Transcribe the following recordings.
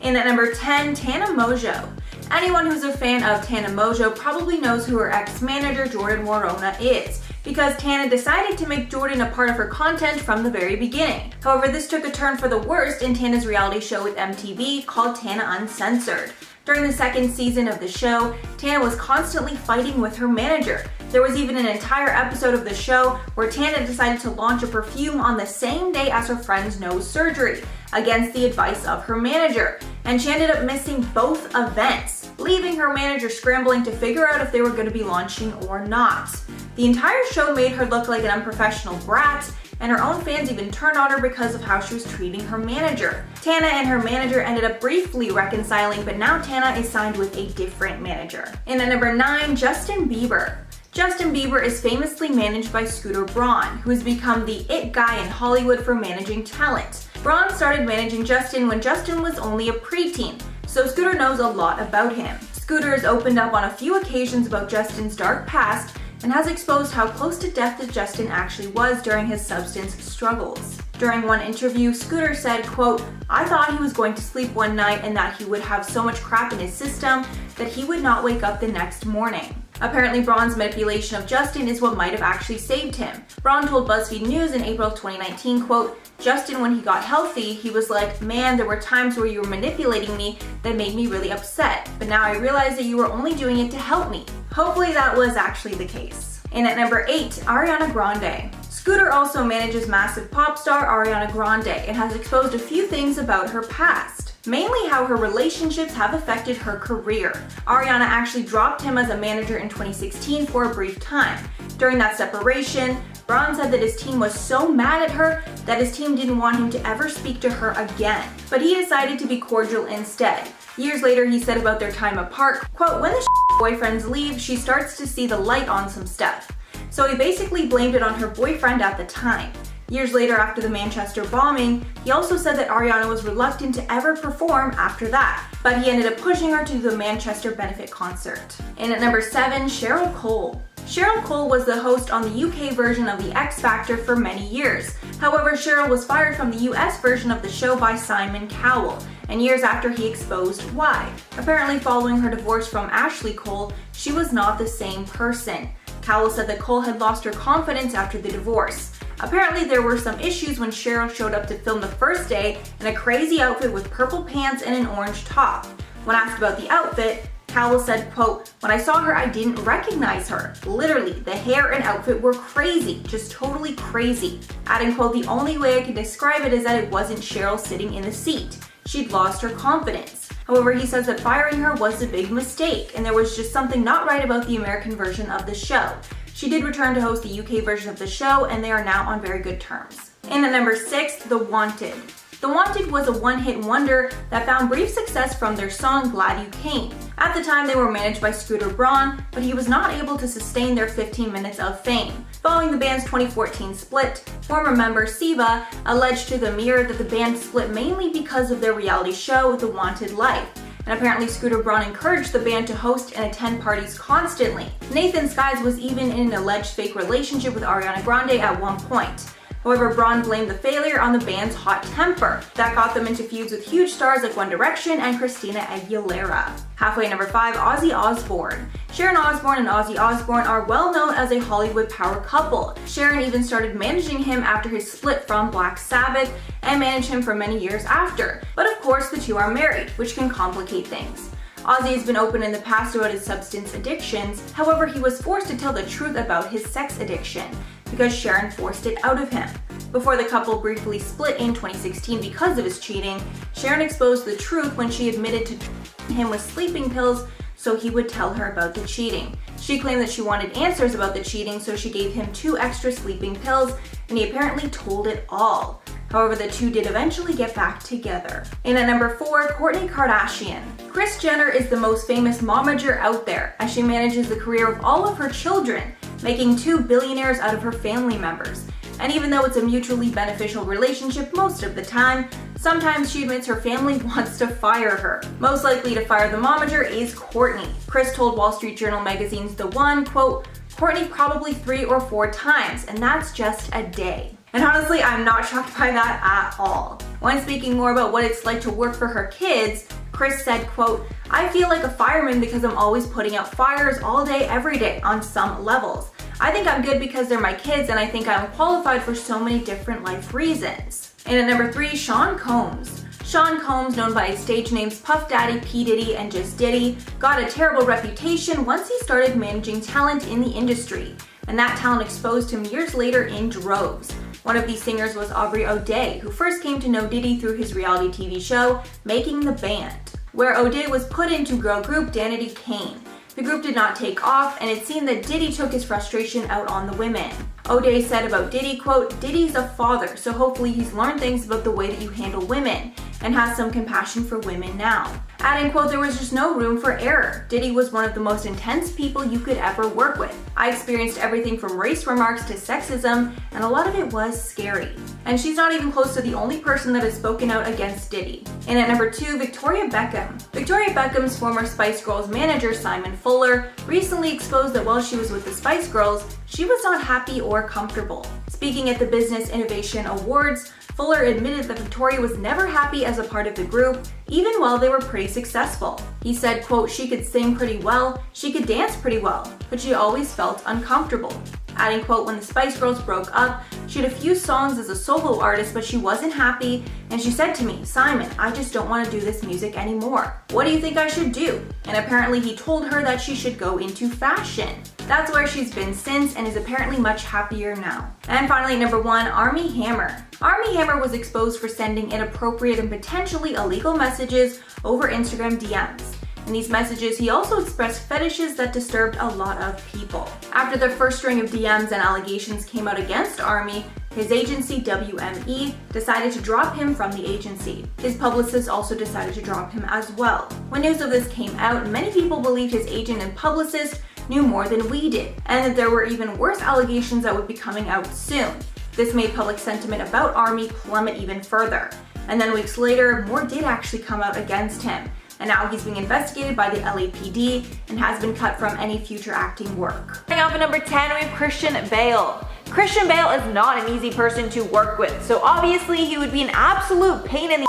In at number 10, Tana Mongeau. Anyone who's a fan of Tana Mongeau probably knows who her ex-manager Jordan Warona is, because Tana decided to make Jordan a part of her content from the very beginning. However, this took a turn for the worst in Tana's reality show with MTV called Tana Uncensored. During the second season of the show, Tana was constantly fighting with her manager. There was even an entire episode of the show where Tana decided to launch a perfume on the same day as her friend's nose surgery, against the advice of her manager, and she ended up missing both events, leaving her manager scrambling to figure out if they were going to be launching or not. The entire show made her look like an unprofessional brat, and her own fans even turned on her because of how she was treating her manager. Tana and her manager ended up briefly reconciling, but now Tana is signed with a different manager. In at number 9, Justin Bieber. Justin Bieber is famously managed by Scooter Braun, who has become the it guy in Hollywood for managing talent. Braun started managing Justin when Justin was only a preteen, so Scooter knows a lot about him. Scooter has opened up on a few occasions about Justin's dark past and has exposed how close to death that Justin actually was during his substance struggles. During one interview, Scooter said, quote, "I thought he was going to sleep one night and that he would have so much crap in his system that he would not wake up the next morning." Apparently, Braun's manipulation of Justin is what might have actually saved him. Braun told BuzzFeed News in April of 2019, quote, "Justin, when he got healthy, he was like, man, there were times where you were manipulating me that made me really upset. But now I realize that you were only doing it to help me." Hopefully that was actually the case. And at number 8, Ariana Grande. Scooter also manages massive pop star Ariana Grande and has exposed a few things about her past, mainly how her relationships have affected her career. Ariana actually dropped him as a manager in 2016 for a brief time. During that separation, Braun said that his team was so mad at her that his team didn't want him to ever speak to her again, but he decided to be cordial instead. Years later, he said about their time apart, quote, "When the boyfriends leave, she starts to see the light on some stuff." So he basically blamed it on her boyfriend at the time. Years later, after the Manchester bombing, he also said that Ariana was reluctant to ever perform after that, but he ended up pushing her to the Manchester benefit concert. And at number 7, Cheryl Cole. Cheryl Cole was the host on the UK version of The X Factor for many years. However, Cheryl was fired from the US version of the show by Simon Cowell, and years after he exposed why. Apparently, following her divorce from Ashley Cole, she was not the same person. Cowell said that Cole had lost her confidence after the divorce. Apparently, there were some issues when Cheryl showed up to film the first day in a crazy outfit with purple pants and an orange top. When asked about the outfit, Cowell said, quote, "When I saw her, I didn't recognize her. Literally, the hair and outfit were crazy, just totally crazy." Adding, quote, "The only way I can describe it is that it wasn't Cheryl sitting in the seat. She'd lost her confidence." However, he says that firing her was a big mistake, and there was just something not right about the American version of the show. She did return to host the UK version of the show, and they are now on very good terms. And at number 6, The Wanted. The Wanted was a one-hit wonder that found brief success from their song Glad You Came. At the time, they were managed by Scooter Braun, but he was not able to sustain their 15 minutes of fame. Following the band's 2014 split, former member Siva alleged to the Mirror that the band split mainly because of their reality show, The Wanted Life. And apparently Scooter Braun encouraged the band to host and attend parties constantly. Nathan Skies was even in an alleged fake relationship with Ariana Grande at one point. However, Braun blamed the failure on the band's hot temper. That got them into feuds with huge stars like One Direction and Christina Aguilera. Halfway at number 5, Ozzy Osbourne. Sharon Osbourne and Ozzy Osbourne are well known as a Hollywood power couple. Sharon even started managing him after his split from Black Sabbath and managed him for many years after. But of course, the two are married, which can complicate things. Ozzy has been open in the past about his substance addictions. However, he was forced to tell the truth about his sex addiction because Sharon forced it out of him. Before the couple briefly split in 2016 because of his cheating, Sharon exposed the truth when she admitted to treating him with sleeping pills so he would tell her about the cheating. She claimed that she wanted answers about the cheating, so she gave him 2 extra sleeping pills, and he apparently told it all. However, the two did eventually get back together. And at number 4, Kourtney Kardashian. Kris Jenner is the most famous momager out there, as she manages the career of all of her children, making 2 billionaires out of her family members. And even though it's a mutually beneficial relationship most of the time, sometimes she admits her family wants to fire her. Most likely to fire the momager is Kourtney. Kris told Wall Street Journal magazine's The One, quote, "Kourtney probably 3 or 4 times, and that's just a day." And honestly, I'm not shocked by that at all. When speaking more about what it's like to work for her kids, Kris said, quote, "I feel like a fireman because I'm always putting out fires all day, every day on some levels. I think I'm good because they're my kids, and I think I'm qualified for so many different life reasons." And at number 3, Sean Combs. Sean Combs, known by his stage names Puff Daddy, P. Diddy, and Just Diddy, got a terrible reputation once he started managing talent in the industry, and that talent exposed him years later in droves. One of these singers was Aubrey O'Day, who first came to know Diddy through his reality TV show, Making the Band, where O'Day was put into girl group Danity Kane. The group did not take off, and it seemed that Diddy took his frustration out on the women. O'Day said about Diddy, quote, "Diddy's a father, so hopefully he's learned things about the way that you handle women, and has some compassion for women now." Adding, quote, "There was just no room for error. Diddy was one of the most intense people you could ever work with. I experienced everything from race remarks to sexism, and a lot of it was scary." And she's not even close to the only person that has spoken out against Diddy. And at number 2, Victoria Beckham. Victoria Beckham's former Spice Girls manager, Simon Fuller, recently exposed that while she was with the Spice Girls, she was not happy or comfortable. Speaking at the Business Innovation Awards, Fuller admitted that Victoria was never happy as a part of the group, even while they were pretty successful. He said, quote, "She could sing pretty well, she could dance pretty well, but she always felt uncomfortable." Adding, quote, "When the Spice Girls broke up, she had a few songs as a solo artist, but she wasn't happy, and she said to me, 'Simon, I just don't want to do this music anymore. What do you think I should do?' And apparently he told her that she should go into fashion. That's where she's been since and is apparently much happier now." And finally, number 1, Armie Hammer. Armie Hammer was exposed for sending inappropriate and potentially illegal messages over Instagram DMs. In these messages, he also expressed fetishes that disturbed a lot of people. After the first string of DMs and allegations came out against Armie, his agency, WME, decided to drop him from the agency. His publicist also decided to drop him as well. When news of this came out, many people believed his agent and publicist knew more than we did, and that there were even worse allegations that would be coming out soon. This made public sentiment about Armie plummet even further. And then weeks later, more did actually come out against him. And now he's being investigated by the LAPD and has been cut from any future acting work. Coming up at number 10, we have Christian Bale. Christian Bale is not an easy person to work with, so obviously he would be an absolute pain in the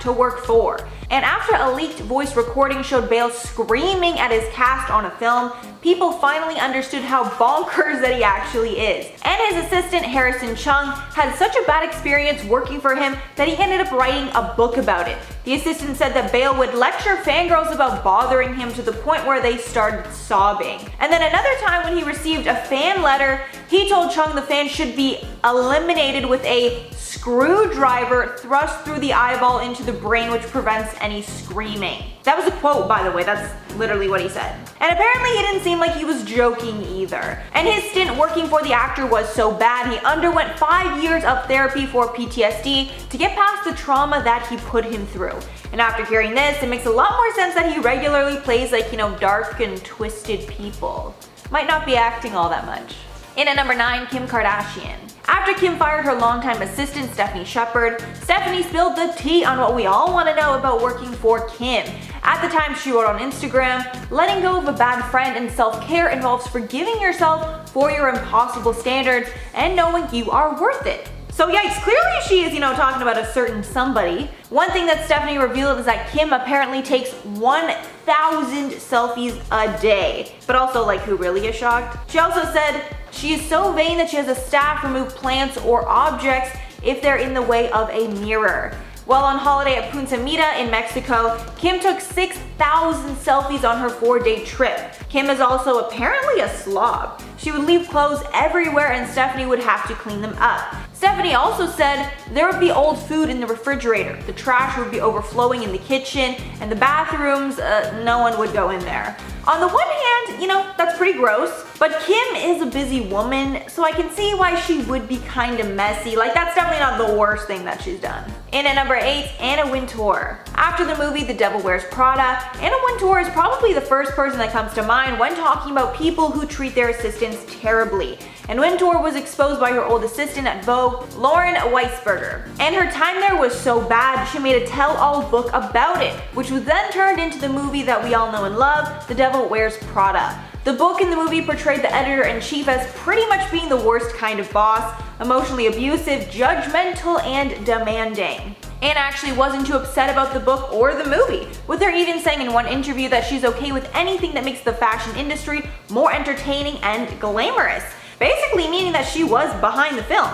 to work for. And after a leaked voice recording showed Bale screaming at his cast on a film, people finally understood how bonkers that he actually is. And his assistant Harrison Chung had such a bad experience working for him that he ended up writing a book about it. The assistant said that Bale would lecture fangirls about bothering him to the point where they started sobbing. And then another time when he received a fan letter, he told Chung the fan should be eliminated with a screwdriver thrust through the eyeball into the brain, which prevents any screaming. That was a quote, by the way, that's literally what he said. And apparently he didn't seem like he was joking either. And his stint working for the actor was so bad, he underwent 5 years of therapy for PTSD to get past the trauma that he put him through. And after hearing this, it makes a lot more sense that he regularly plays like, dark and twisted people. Might not be acting all that much. In at number 9, Kim Kardashian. After Kim fired her longtime assistant, Stephanie Shepard, Stephanie spilled the tea on what we all want to know about working for Kim. At the time, she wrote on Instagram, "Letting go of a bad friend and self-care involves forgiving yourself for your impossible standards and knowing you are worth it." So yikes, clearly she is, talking about a certain somebody. One thing that Stephanie revealed is that Kim apparently takes 1,000 selfies a day. But also, who really is shocked? She also said she is so vain that she has a staff remove plants or objects if they're in the way of a mirror. While on holiday at Punta Mita in Mexico, Kim took 6,000 selfies on her 4-day trip. Kim is also apparently a slob. She would leave clothes everywhere and Stephanie would have to clean them up. Stephanie also said there would be old food in the refrigerator, the trash would be overflowing in the kitchen, and the bathrooms, no one would go in there. On the one hand, that's pretty gross, but Kim is a busy woman, so I can see why she would be kind of messy. That's definitely not the worst thing that she's done. In at number 8, Anna Wintour. After the movie The Devil Wears Prada, Anna Wintour is probably the first person that comes to mind when talking about people who treat their assistants terribly. And Wintour was exposed by her old assistant at Vogue, Lauren Weisberger. And her time there was so bad, she made a tell-all book about it, which was then turned into the movie that we all know and love, The Devil Wears Prada. The book and the movie portrayed the editor-in-chief as pretty much being the worst kind of boss, emotionally abusive, judgmental, and demanding. Anna actually wasn't too upset about the book or the movie, with her even saying in one interview that she's okay with anything that makes the fashion industry more entertaining and glamorous, basically meaning that she was behind the film.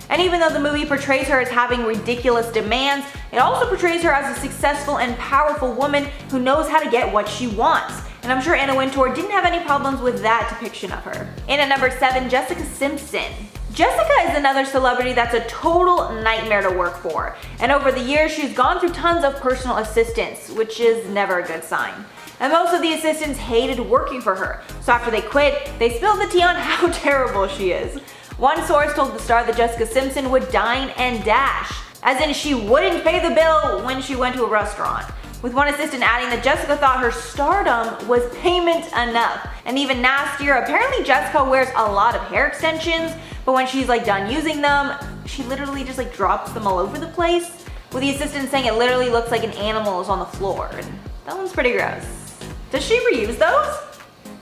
And even though the movie portrays her as having ridiculous demands, it also portrays her as a successful and powerful woman who knows how to get what she wants. And I'm sure Anna Wintour didn't have any problems with that depiction of her. In at number 7, Jessica Simpson. Jessica is another celebrity that's a total nightmare to work for. And over the years, she's gone through tons of personal assistants, which is never a good sign. And most of the assistants hated working for her. So after they quit, they spilled the tea on how terrible she is. One source told the Star that Jessica Simpson would dine and dash, as in she wouldn't pay the bill when she went to a restaurant. With one assistant adding that Jessica thought her stardom was payment enough. And even nastier, apparently Jessica wears a lot of hair extensions, but when she's done using them, she literally just drops them all over the place, with the assistant saying it literally looks like an animal is on the floor. And that one's pretty gross. Does she reuse those?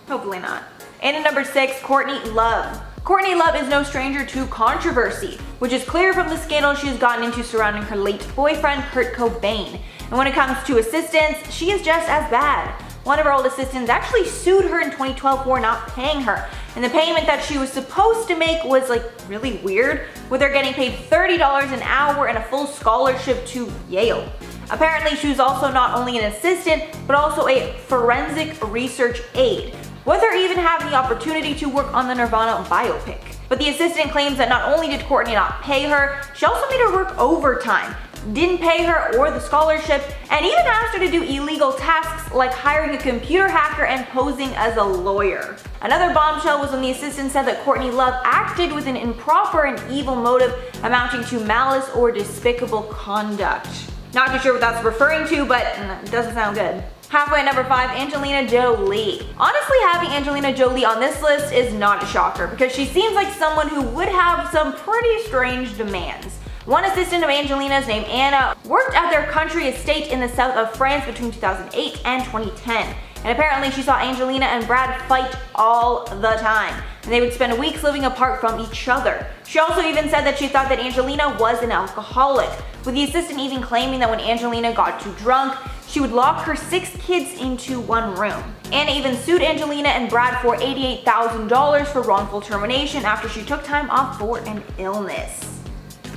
Hopefully not. And at number 6, Kourtney Love. Kourtney Love is no stranger to controversy, which is clear from the scandal she has gotten into surrounding her late boyfriend, Kurt Cobain. And when it comes to assistants, she is just as bad. One of her old assistants actually sued her in 2012 for not paying her. And the payment that she was supposed to make was really weird, with her getting paid $30 an hour and a full scholarship to Yale. Apparently she was also not only an assistant, but also a forensic research aide, with her even having the opportunity to work on the Nirvana biopic. But the assistant claims that not only did Kourtney not pay her, she also made her work overtime, didn't pay her or the scholarship, and even asked her to do illegal tasks like hiring a computer hacker and posing as a lawyer. Another bombshell was when the assistant said that Kourtney Love acted with an improper and evil motive amounting to malice or despicable conduct. Not too sure what that's referring to, but it doesn't sound good. Halfway at number 5, Angelina Jolie. Honestly, having Angelina Jolie on this list is not a shocker, because she seems like someone who would have some pretty strange demands. One assistant of Angelina's named Anna worked at their country estate in the south of France between 2008 and 2010. And apparently she saw Angelina and Brad fight all the time, and they would spend weeks living apart from each other. She also even said that she thought that Angelina was an alcoholic, with the assistant even claiming that when Angelina got too drunk, she would lock her 6 kids into one room. Anna even sued Angelina and Brad for $88,000 for wrongful termination after she took time off for an illness.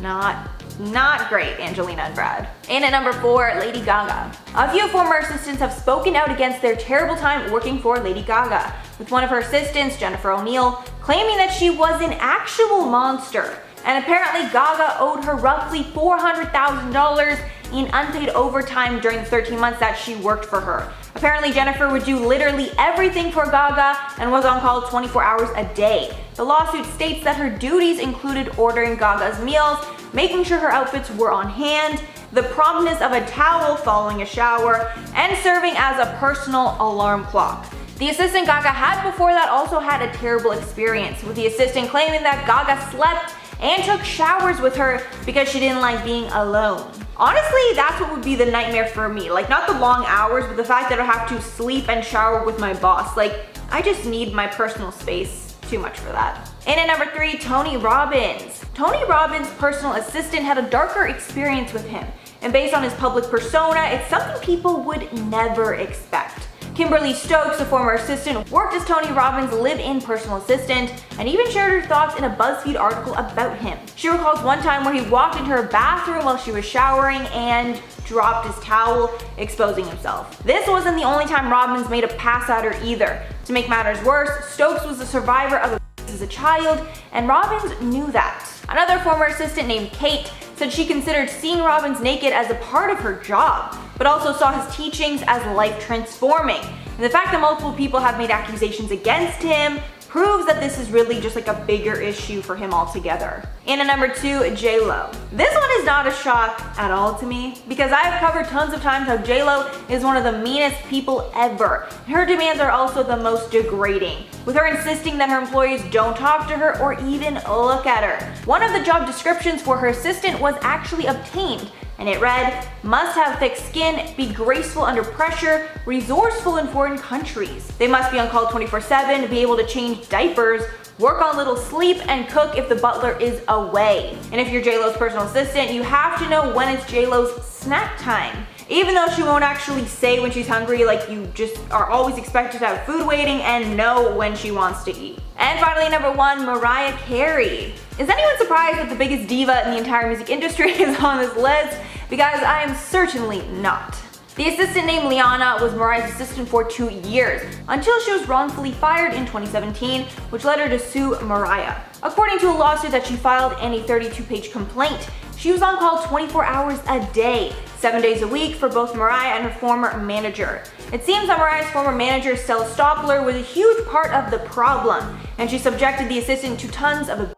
Not great, Angelina and Brad. And at number 4, Lady Gaga. A few former assistants have spoken out against their terrible time working for Lady Gaga, with one of her assistants, Jennifer O'Neill, claiming that she was an actual monster. And apparently Gaga owed her roughly $400,000 in unpaid overtime during the 13 months that she worked for her. Apparently Jennifer would do literally everything for Gaga and was on call 24 hours a day. The lawsuit states that her duties included ordering Gaga's meals, making sure her outfits were on hand, the promptness of a towel following a shower, and serving as a personal alarm clock. The assistant Gaga had before that also had a terrible experience, with the assistant claiming that Gaga slept and took showers with her because she didn't like being alone. Honestly, that's what would be the nightmare for me. Not the long hours, but the fact that I have to sleep and shower with my boss. I just need my personal space too much for that. And at number 3, Tony Robbins. Tony Robbins' personal assistant had a darker experience with him, and based on his public persona, it's something people would never expect. Kimberly Stokes, a former assistant, worked as Tony Robbins' live-in personal assistant, and even shared her thoughts in a BuzzFeed article about him. She recalls one time where he walked into her bathroom while she was showering and dropped his towel, exposing himself. This wasn't the only time Robbins made a pass at her either. To make matters worse, Stokes was a survivor of as a child, and Robbins knew that. Another former assistant named Kate said she considered seeing Robbins naked as a part of her job, but also saw his teachings as life transforming. And the fact that multiple people have made accusations against him proves that this is really just a bigger issue for him altogether. And at number 2, J-Lo. This one is not a shock at all to me, because I have covered tons of times how J-Lo is one of the meanest people ever. Her demands are also the most degrading, with her insisting that her employees don't talk to her or even look at her. One of the job descriptions for her assistant was actually obtained, and it read, "Must have thick skin, be graceful under pressure, resourceful in foreign countries. They must be on call 24/7, be able to change diapers, work on little sleep, and cook if the butler is away. And if you're J-Lo's personal assistant, you have to know when it's J-Lo's snack time. Even though she won't actually say when she's hungry, like you just are always expected to have food waiting and know when she wants to eat." And finally, number 1, Mariah Carey. Is anyone surprised that the biggest diva in the entire music industry is on this list? Because I am certainly not. The assistant named Liana was Mariah's assistant for 2 years, until she was wrongfully fired in 2017, which led her to sue Mariah. According to a lawsuit that she filed and a 32-page complaint, she was on call 24 hours a day, 7 days a week for both Mariah and her former manager. It seems that Mariah's former manager, Stella Stoppler, was a huge part of the problem, and she subjected the assistant to tons of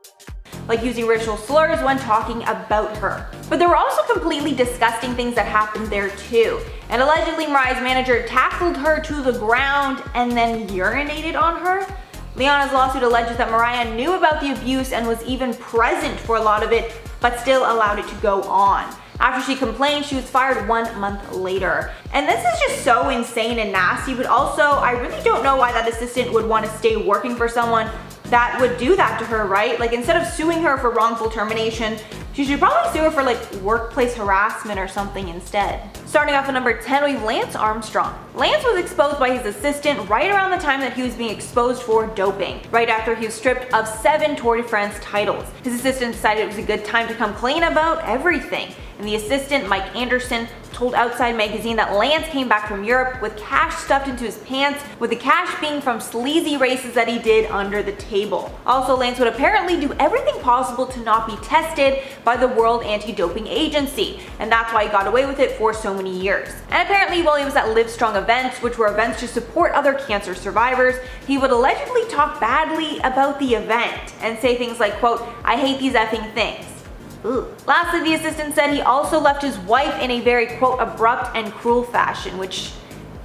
like using racial slurs when talking about her. But there were also completely disgusting things that happened there too. And allegedly Mariah's manager tackled her to the ground and then urinated on her. Liana's lawsuit alleges that Mariah knew about the abuse and was even present for a lot of it, but still allowed it to go on. After she complained, she was fired 1 month later. And this is just so insane and nasty, but also I really don't know why that assistant would want to stay working for someone that would do that to her, right? Like, instead of suing her for wrongful termination, she should probably sue her for like workplace harassment or something instead. Starting off at number 10, we have Lance Armstrong. Lance was exposed by his assistant right around the time that he was being exposed for doping, right after he was stripped of 7 Tour de France titles. His assistant decided it was a good time to come clean about everything, and the assistant, Mike Anderson, told Outside Magazine that Lance came back from Europe with cash stuffed into his pants, with the cash being from sleazy races that he did under the table. Also, Lance would apparently do everything possible to not be tested by the World Anti-Doping Agency, and that's why he got away with it for so many years. And apparently while he was at Livestrong events, which were events to support other cancer survivors, he would allegedly talk badly about the event and say things like, quote, "I hate these effing things." Ooh. Lastly, the assistant said he also left his wife in a very, quote, abrupt and cruel fashion, which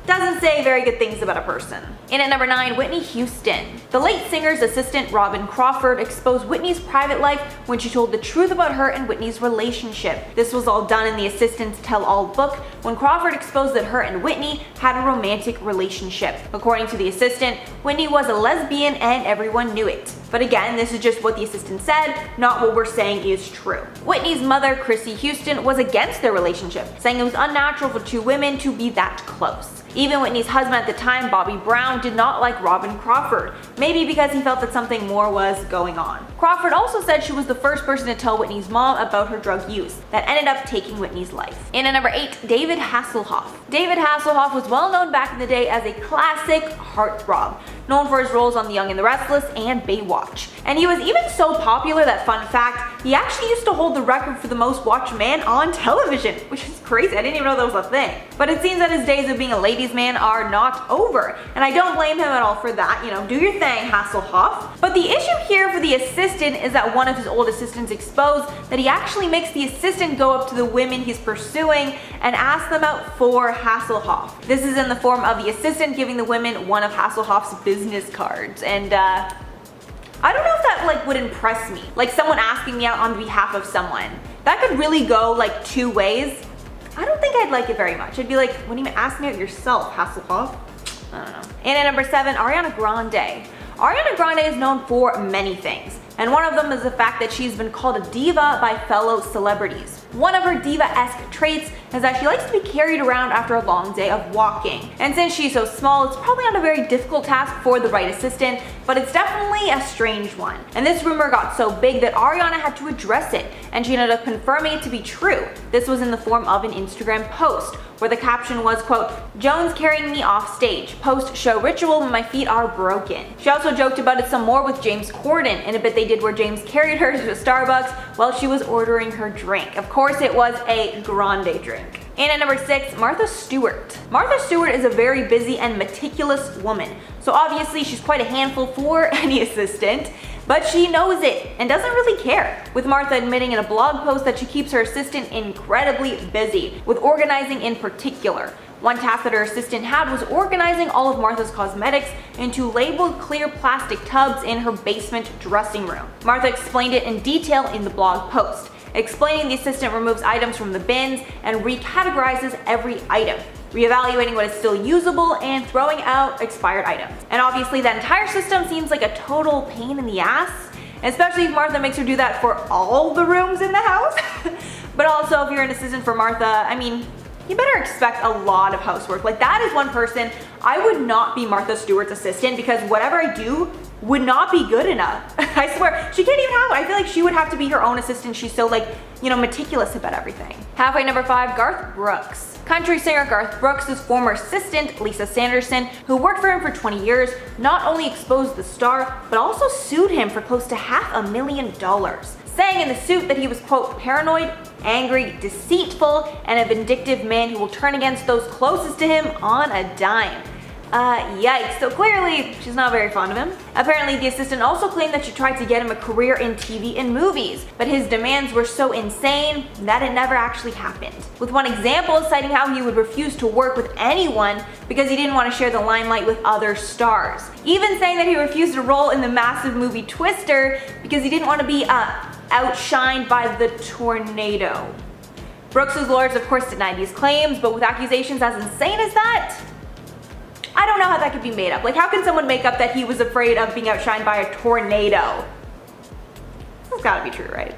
doesn't say very good things about a person. In at number 9, Whitney Houston. The late singer's assistant, Robin Crawford, exposed Whitney's private life when she told the truth about her and Whitney's relationship. This was all done in the assistant's tell-all book when Crawford exposed that her and Whitney had a romantic relationship. According to the assistant, Whitney was a lesbian and everyone knew it. But again, this is just what the assistant said, not what we're saying is true. Whitney's mother, Chrissy Houston, was against their relationship, saying it was unnatural for 2 women to be that close. Even Whitney's husband at the time, Bobby Brown, did not like Robin Crawford, maybe because he felt that something more was going on. Crawford also said she was the first person to tell Whitney's mom about her drug use that ended up taking Whitney's life. In at number 8, David Hasselhoff. David Hasselhoff was well known back in the day as a classic heartthrob, known for his roles on The Young and the Restless and Baywatch. And he was even so popular that, fun fact, he actually used to hold the record for the most watched man on television, which is crazy. I didn't even know that was a thing. But it seems that his days of being a ladies' man are not over, and I don't blame him at all for that. You know, do your thing, Hasselhoff. But the issue here for the assistant is that one of his old assistants exposed that he actually makes the assistant go up to the women he's pursuing and ask them out for Hasselhoff. This is in the form of the assistant giving the women one of Hasselhoff's business cards, and I don't know if that like would impress me. Like someone asking me out on behalf of someone. That could really go like 2 ways. I don't think I'd like it very much. I'd be like, what do you mean, ask me out yourself, Hasselhoff? I don't know. And at number 7, Ariana Grande. Ariana Grande is known for many things, and one of them is the fact that she's been called a diva by fellow celebrities. One of her diva-esque traits is that she likes to be carried around after a long day of walking. And since she's so small, it's probably not a very difficult task for the right assistant, but it's definitely a strange one. And this rumor got so big that Ariana had to address it, and she ended up confirming it to be true. This was in the form of an Instagram post, where the caption was, quote, "Jones carrying me off stage. Post show ritual when my feet are broken." She also joked about it some more with James Corden in a bit they did where James carried her to Starbucks while she was ordering her drink. Of course, it was a grande drink. And at number 6, Martha Stewart. Martha Stewart is a very busy and meticulous woman, so obviously she's quite a handful for any assistant, but she knows it and doesn't really care, with Martha admitting in a blog post that she keeps her assistant incredibly busy, with organizing in particular. One task that her assistant had was organizing all of Martha's cosmetics into labeled clear plastic tubs in her basement dressing room. Martha explained it in detail in the blog post. explaining the assistant removes items from the bins and recategorizes every item, reevaluating what is still usable and throwing out expired items. And obviously that entire system seems like a total pain in the ass, especially if Martha makes her do that for all the rooms in the house. But also if you're an assistant for Martha, I mean, you better expect a lot of housework. Like, that is one person, I would not be Martha Stewart's assistant because whatever I do would not be good enough. I swear, she can't even have it. I feel like she would have to be her own assistant. She's so, like, you know, meticulous about everything. Halfway number 5, Garth Brooks. Country singer Garth Brooks' former assistant, Lisa Sanderson, who worked for him for 20 years, not only exposed the star, but also sued him for close to $500,000, saying in the suit that he was, quote, paranoid, angry, deceitful, and a vindictive man who will turn against those closest to him on a dime. Yikes, so clearly she's not very fond of him. Apparently the assistant also claimed that she tried to get him a career in TV and movies, but his demands were so insane that it never actually happened. With one example citing how he would refuse to work with anyone because he didn't want to share the limelight with other stars. Even saying that he refused a role in the massive movie Twister because he didn't want to be outshined by the tornado. Brooks' lawyers of course denied these claims, but with accusations as insane as that, I don't know how that could be made up. Like, how can someone make up that he was afraid of being outshined by a tornado? That's gotta be true, right?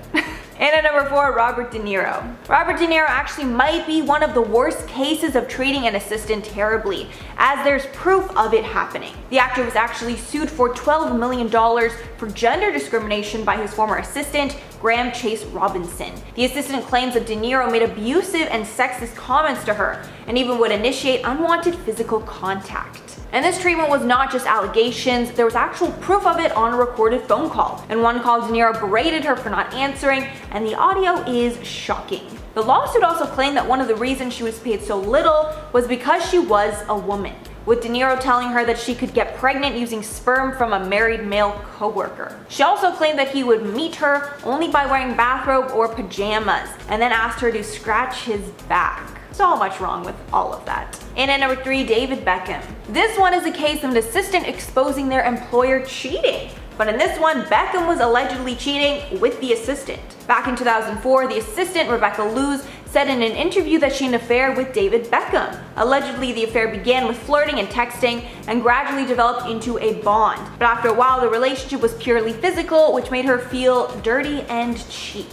And at number 4, Robert De Niro. Robert De Niro actually might be one of the worst cases of treating an assistant terribly, as there's proof of it happening. The actor was actually sued for $12 million for gender discrimination by his former assistant, Graham Chase Robinson. The assistant claims that De Niro made abusive and sexist comments to her, and even would initiate unwanted physical contact. And this treatment was not just allegations, there was actual proof of it on a recorded phone call. In one call, De Niro berated her for not answering, and the audio is shocking. The lawsuit also claimed that one of the reasons she was paid so little was because she was a woman, with De Niro telling her that she could get pregnant using sperm from a married male coworker. She also claimed that he would meet her only by wearing bathrobe or pajamas, and then asked her to scratch his back. So much wrong with all of that. And at number 3, David Beckham. This one is a case of an assistant exposing their employer cheating. But in this one, Beckham was allegedly cheating with the assistant. Back in 2004, the assistant, Rebecca Luz, said in an interview that she had an affair with David Beckham. Allegedly, the affair began with flirting and texting and gradually developed into a bond. But after a while, the relationship was purely physical, which made her feel dirty and cheap.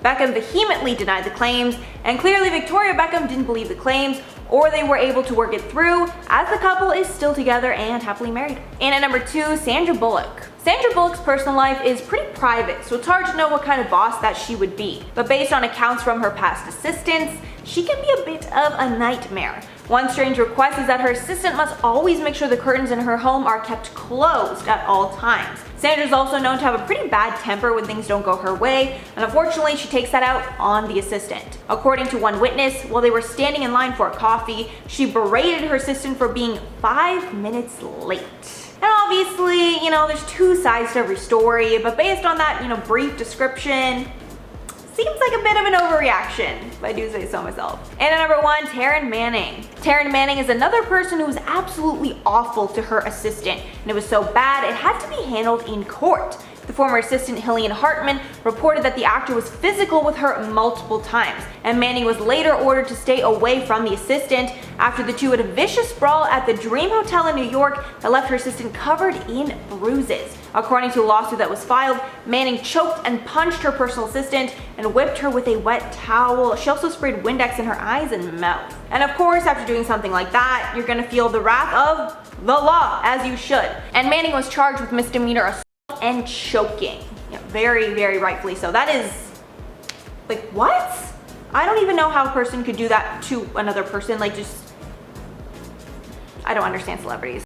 Beckham vehemently denied the claims, and clearly Victoria Beckham didn't believe the claims, or they were able to work it through, as the couple is still together and happily married. And at number 2, Sandra Bullock. Sandra Bullock's personal life is pretty private, so it's hard to know what kind of boss that she would be. But based on accounts from her past assistants, she can be a bit of a nightmare. One strange request is that her assistant must always make sure the curtains in her home are kept closed at all times. Sandra's also known to have a pretty bad temper when things don't go her way, and unfortunately she takes that out on the assistant. According to one witness, while they were standing in line for a coffee, she berated her assistant for being 5 minutes late. And obviously, you know, there's two sides to every story, but based on that, you know, brief description, seems like a bit of an overreaction, if I do say so myself. And at number 1, Taryn Manning. Taryn Manning is another person who was absolutely awful to her assistant, and it was so bad it had to be handled in court. The former assistant, Hillian Hartman, reported that the actor was physical with her multiple times, and Manning was later ordered to stay away from the assistant after the two had a vicious brawl at the Dream Hotel in New York that left her assistant covered in bruises. According to a lawsuit that was filed, Manning choked and punched her personal assistant and whipped her with a wet towel. She also sprayed Windex in her eyes and mouth. And of course, after doing something like that, you're gonna feel the wrath of the law, as you should. And Manning was charged with misdemeanor assault and choking. Yeah, very, very rightfully so. That is, like, what? I don't even know how a person could do that to another person. Like, just, I don't understand celebrities.